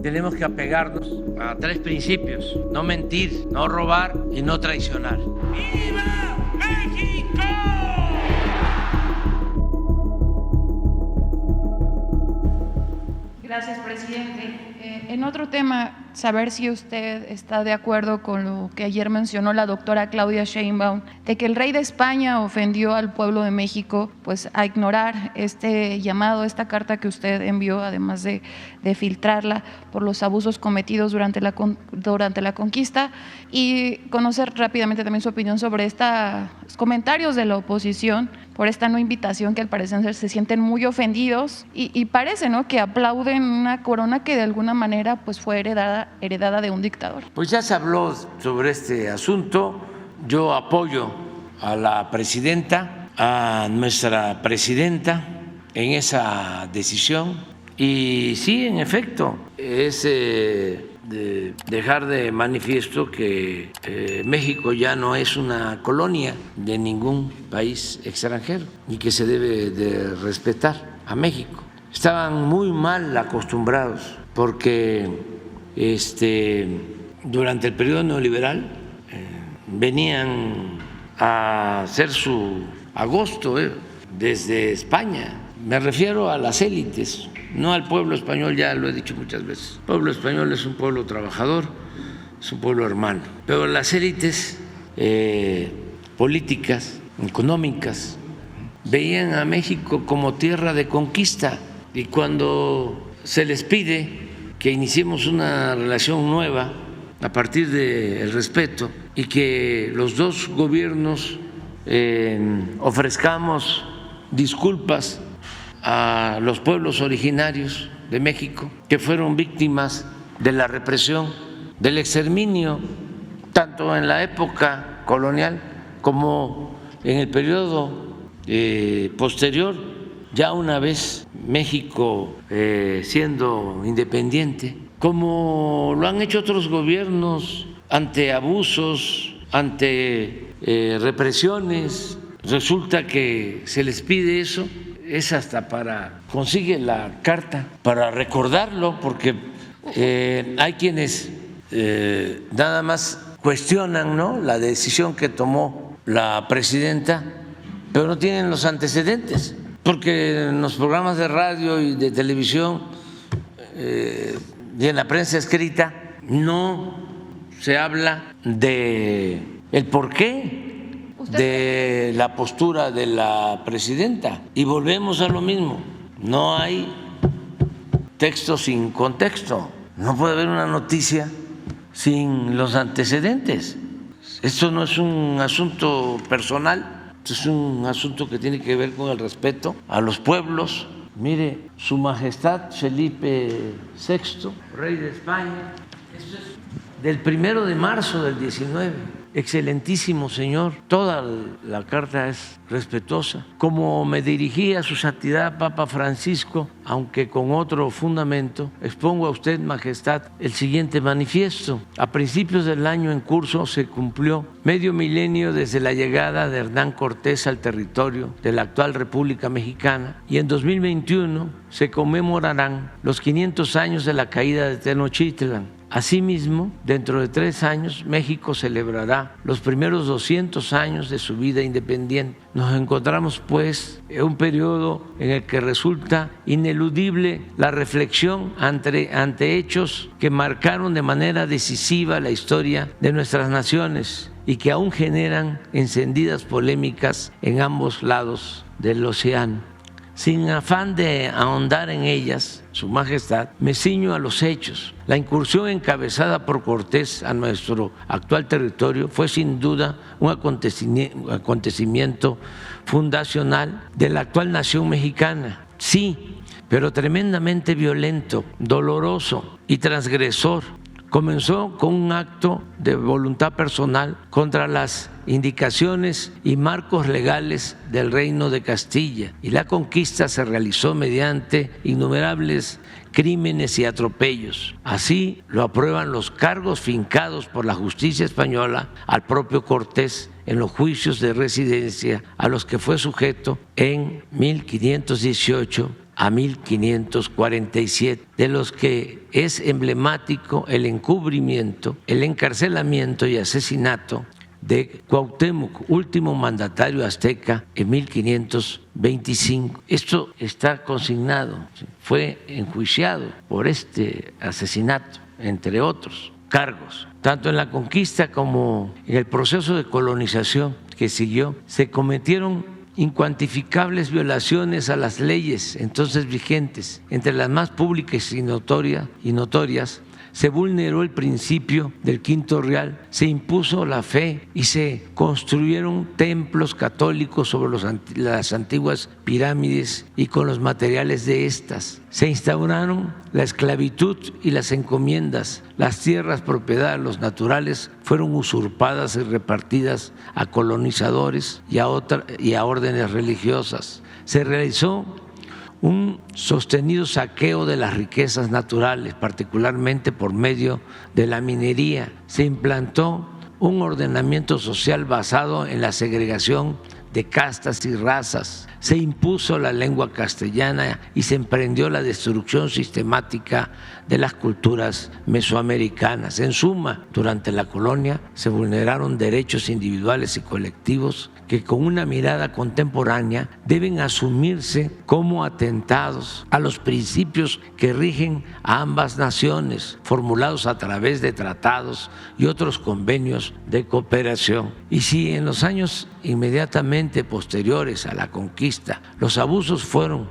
tenemos que apegarnos a 3 principios: no mentir, no robar y no traicionar. ¡Viva México! Gracias, presidente. En otro tema, saber si usted está de acuerdo con lo que ayer mencionó la doctora Claudia Sheinbaum, de que el rey de España ofendió al pueblo de México, pues a ignorar este llamado, esta carta que usted envió, además de filtrarla por los abusos cometidos durante la conquista, y conocer rápidamente también su opinión sobre estos comentarios de la oposición por esta no invitación, que al parecer se sienten muy ofendidos y parece, ¿no?, que aplauden una corona que de alguna manera pues fue heredada de un dictador. Pues ya se habló sobre este asunto. Yo apoyo a la presidenta, a nuestra presidenta en esa decisión, y sí, en efecto, es de dejar de manifiesto que México ya no es una colonia de ningún país extranjero y que se debe de respetar a México. Estaban muy mal acostumbrados porque durante el periodo neoliberal venían a hacer su agosto desde España. Me refiero a las élites, no al pueblo español, ya lo he dicho muchas veces. El pueblo español es un pueblo trabajador, es un pueblo hermano, pero las élites políticas, económicas, veían a México como tierra de conquista, y cuando se les pide que iniciemos una relación nueva a partir del respeto y que los dos gobiernos ofrezcamos disculpas a los pueblos originarios de México que fueron víctimas de la represión, del exterminio, tanto en la época colonial como en el periodo posterior, ya una vez México siendo independiente, como lo han hecho otros gobiernos ante abusos, ante represiones. Resulta que se les pide eso, es hasta para, consigue la carta para recordarlo, porque hay quienes nada más cuestionan, ¿no?, la decisión que tomó la presidenta, pero no tienen los antecedentes, porque en los programas de radio y de televisión y en la prensa escrita no se habla de el porqué de la postura de la presidenta, y volvemos a lo mismo: no hay texto sin contexto, no puede haber una noticia sin los antecedentes. Esto no es un asunto personal, esto es un asunto que tiene que ver con el respeto a los pueblos. Mire, Su Majestad Felipe VI, rey de España, esto es del 1 de marzo del 19. Excelentísimo señor, toda la carta es respetuosa. Como me dirigí a su santidad Papa Francisco, aunque con otro fundamento, expongo a usted, Majestad, el siguiente manifiesto. A principios del año en curso se cumplió medio milenio desde la llegada de Hernán Cortés al territorio de la actual República Mexicana, y en 2021 se conmemorarán los 500 años de la caída de Tenochtitlan. Asimismo, dentro de 3 años, México celebrará los primeros 200 años de su vida independiente. Nos encontramos, pues, en un periodo en el que resulta ineludible la reflexión ante hechos que marcaron de manera decisiva la historia de nuestras naciones y que aún generan encendidas polémicas en ambos lados del océano. Sin afán de ahondar en ellas, Su Majestad, me ciño a los hechos. La incursión encabezada por Cortés a nuestro actual territorio fue sin duda un acontecimiento fundacional de la actual nación mexicana. Sí, pero tremendamente violento, doloroso y transgresor. Comenzó con un acto de voluntad personal contra las indicaciones y marcos legales del Reino de Castilla, y la conquista se realizó mediante innumerables crímenes y atropellos. Así lo aprueban los cargos fincados por la justicia española al propio Cortés en los juicios de residencia a los que fue sujeto en 1518 a 1547, de los que es emblemático el encubrimiento, el encarcelamiento y asesinato de Cuauhtémoc, último mandatario azteca, en 1525. Esto está consignado, fue enjuiciado por este asesinato, entre otros cargos. Tanto en la conquista como en el proceso de colonización que siguió, se cometieron incuantificables violaciones a las leyes entonces vigentes. Entre las más públicas y notorias, se vulneró el principio del Quinto Real, se impuso la fe y se construyeron templos católicos sobre las antiguas pirámides y con los materiales de estas. Se instauraron la esclavitud y las encomiendas. Las tierras propiedad de los naturales fueron usurpadas y repartidas a colonizadores y a órdenes religiosas. Se realizó un sostenido saqueo de las riquezas naturales, particularmente por medio de la minería. Se implantó un ordenamiento social basado en la segregación de castas y razas. Se impuso la lengua castellana y se emprendió la destrucción sistemática de las culturas mesoamericanas. En suma, durante la colonia se vulneraron derechos individuales y colectivos que con una mirada contemporánea deben asumirse como atentados a los principios que rigen a ambas naciones, formulados a través de tratados y otros convenios de cooperación. Y si en los años inmediatamente posteriores a la conquista los abusos fueron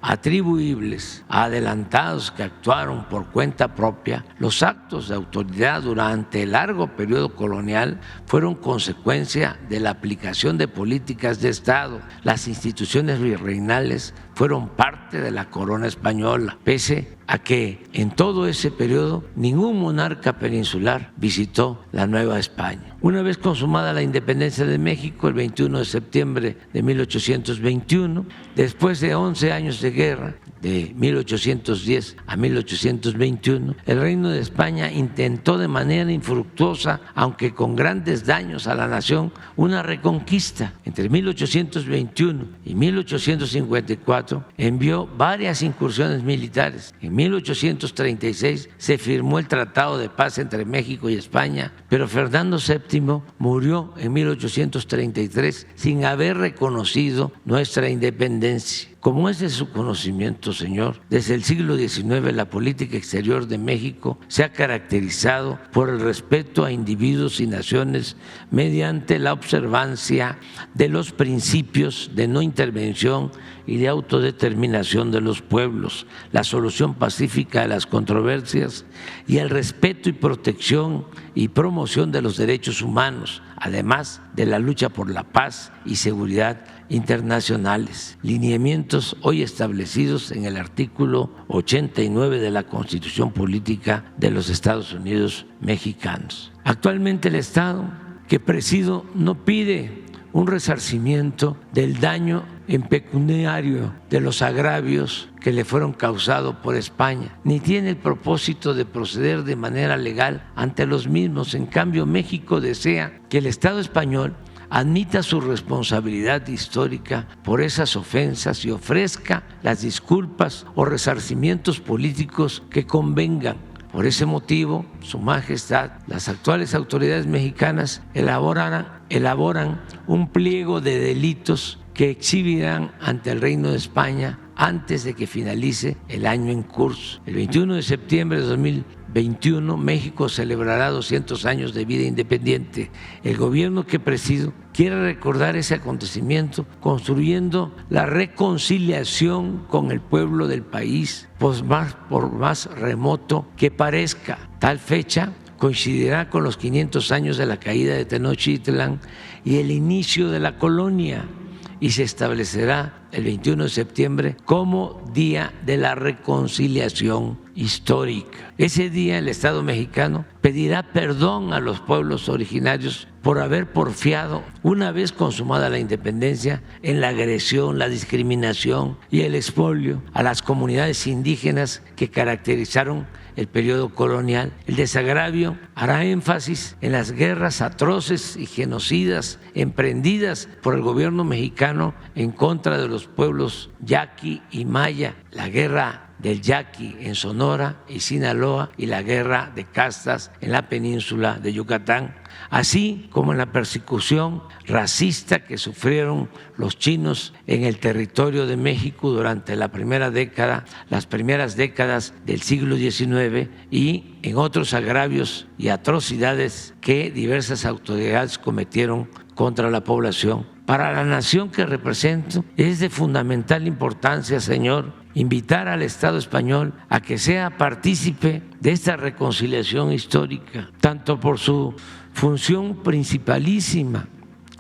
atribuibles a adelantados que actuaron por cuenta propia, los actos de autoridad durante el largo periodo colonial fueron consecuencia de la aplicación de políticas de Estado. Las instituciones virreinales fueron parte de la corona española, pese a que en todo ese periodo ningún monarca peninsular visitó la Nueva España. Una vez consumada la independencia de México, el 21 de septiembre de 1821, después de 11 años de guerra, de 1810 a 1821, el Reino de España intentó de manera infructuosa, aunque con grandes daños a la nación, una reconquista. Entre 1821 y 1854 envió varias incursiones militares. En 1836 se firmó el Tratado de Paz entre México y España, pero Fernando VII murió en 1833 sin haber reconocido nuestra independencia. Como es de su conocimiento, señor, desde el siglo XIX la política exterior de México se ha caracterizado por el respeto a individuos y naciones mediante la observancia de los principios de no intervención y de autodeterminación de los pueblos, la solución pacífica de las controversias y el respeto y protección y promoción de los derechos humanos, además de la lucha por la paz y seguridad internacionales, lineamientos hoy establecidos en el artículo 89 de la Constitución Política de los Estados Unidos Mexicanos. Actualmente el Estado que presido no pide un resarcimiento del daño en pecuniario de los agravios que le fueron causados por España, ni tiene el propósito de proceder de manera legal ante los mismos. En cambio, México desea que el Estado español admita su responsabilidad histórica por esas ofensas y ofrezca las disculpas o resarcimientos políticos que convengan. Por ese motivo, Su Majestad, las actuales autoridades mexicanas elaboran un pliego de delitos que exhibirán ante el Reino de España antes de que finalice el año en curso. El 21 de septiembre de 2021, México celebrará 200 años de vida independiente. El gobierno que presido quiere recordar ese acontecimiento construyendo la reconciliación con el pueblo del país, por más remoto que parezca. Tal fecha coincidirá con los 500 años de la caída de Tenochtitlán y el inicio de la colonia, y se establecerá el 21 de septiembre como Día de la Reconciliación histórica. Ese día el Estado mexicano pedirá perdón a los pueblos originarios por haber porfiado, una vez consumada la independencia, en la agresión, la discriminación y el expolio a las comunidades indígenas que caracterizaron el periodo colonial. El desagravio hará énfasis en las guerras atroces y genocidas emprendidas por el gobierno mexicano en contra de los pueblos yaqui y maya, la guerra del Yaqui en Sonora y Sinaloa y la guerra de castas en la península de Yucatán, así como en la persecución racista que sufrieron los chinos en el territorio de México durante las primeras décadas del siglo XIX y en otros agravios y atrocidades que diversas autoridades cometieron contra la población. Para la nación que represento es de fundamental importancia, señor, invitar al Estado español a que sea partícipe de esta reconciliación histórica, tanto por su función principalísima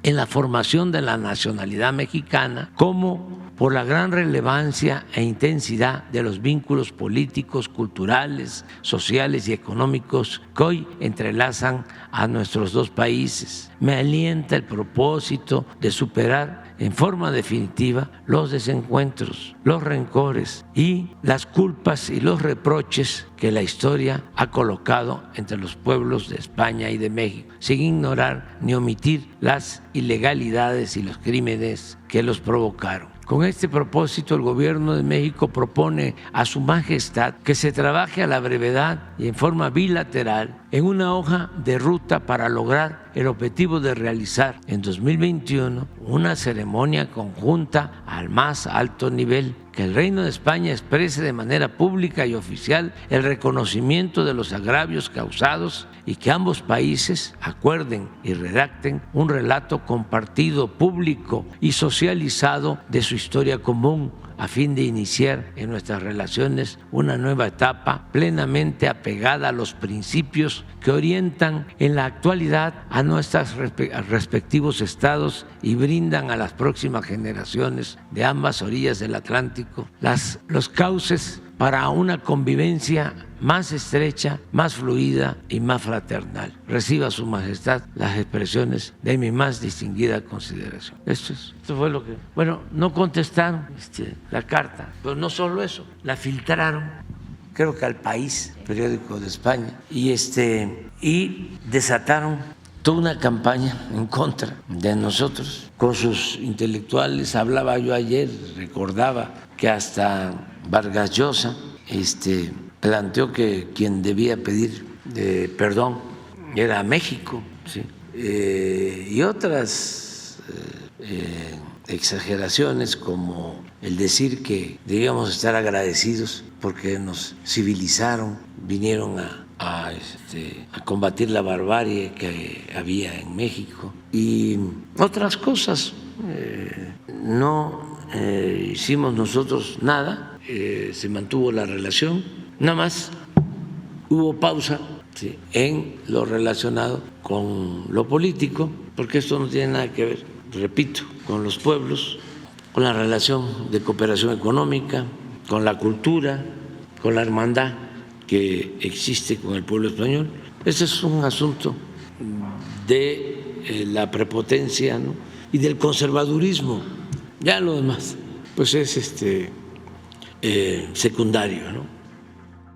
en la formación de la nacionalidad mexicana, como por la gran relevancia e intensidad de los vínculos políticos, culturales, sociales y económicos que hoy entrelazan a nuestros dos países. Me alienta el propósito de superar en forma definitiva los desencuentros, los rencores y las culpas y los reproches que la historia ha colocado entre los pueblos de España y de México, sin ignorar ni omitir las ilegalidades y los crímenes que los provocaron. Con este propósito, el Gobierno de México propone a Su Majestad que se trabaje a la brevedad y en forma bilateral en una hoja de ruta para lograr el objetivo de realizar en 2021 una ceremonia conjunta al más alto nivel, que el Reino de España exprese de manera pública y oficial el reconocimiento de los agravios causados y que ambos países acuerden y redacten un relato compartido, público y socializado de su historia común, a fin de iniciar en nuestras relaciones una nueva etapa plenamente apegada a los principios que orientan en la actualidad a nuestros respectivos estados y brindan a las próximas generaciones de ambas orillas del Atlántico los cauces para una convivencia más estrecha, más fluida y más fraternal. Reciba Su Majestad las expresiones de mi más distinguida consideración. Esto fue lo que... Bueno, no contestaron la carta, pero no solo eso, la filtraron, creo que al País, periódico de España, y desataron toda una campaña en contra de nosotros, con sus intelectuales. Hablaba yo ayer, recordaba que hasta Vargas Llosa planteó que quien debía pedir perdón era México, ¿sí? Y otras exageraciones, como el decir que debíamos estar agradecidos porque nos civilizaron, vinieron a combatir la barbarie que había en México y otras cosas. No hicimos nosotros nada, se mantuvo la relación, nada más hubo pausa, ¿sí?, en lo relacionado con lo político, porque esto no tiene nada que ver, repito, con los pueblos, con la relación de cooperación económica, con la cultura, con la hermandad que existe con el pueblo español. Ese es un asunto de la prepotencia, ¿no?, y del conservadurismo. Ya lo demás, pues es secundario, ¿no?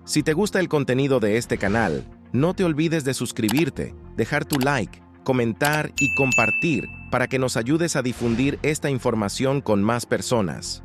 Si te gusta el contenido de este canal, no te olvides de suscribirte, dejar tu like, comentar y compartir para que nos ayudes a difundir esta información con más personas.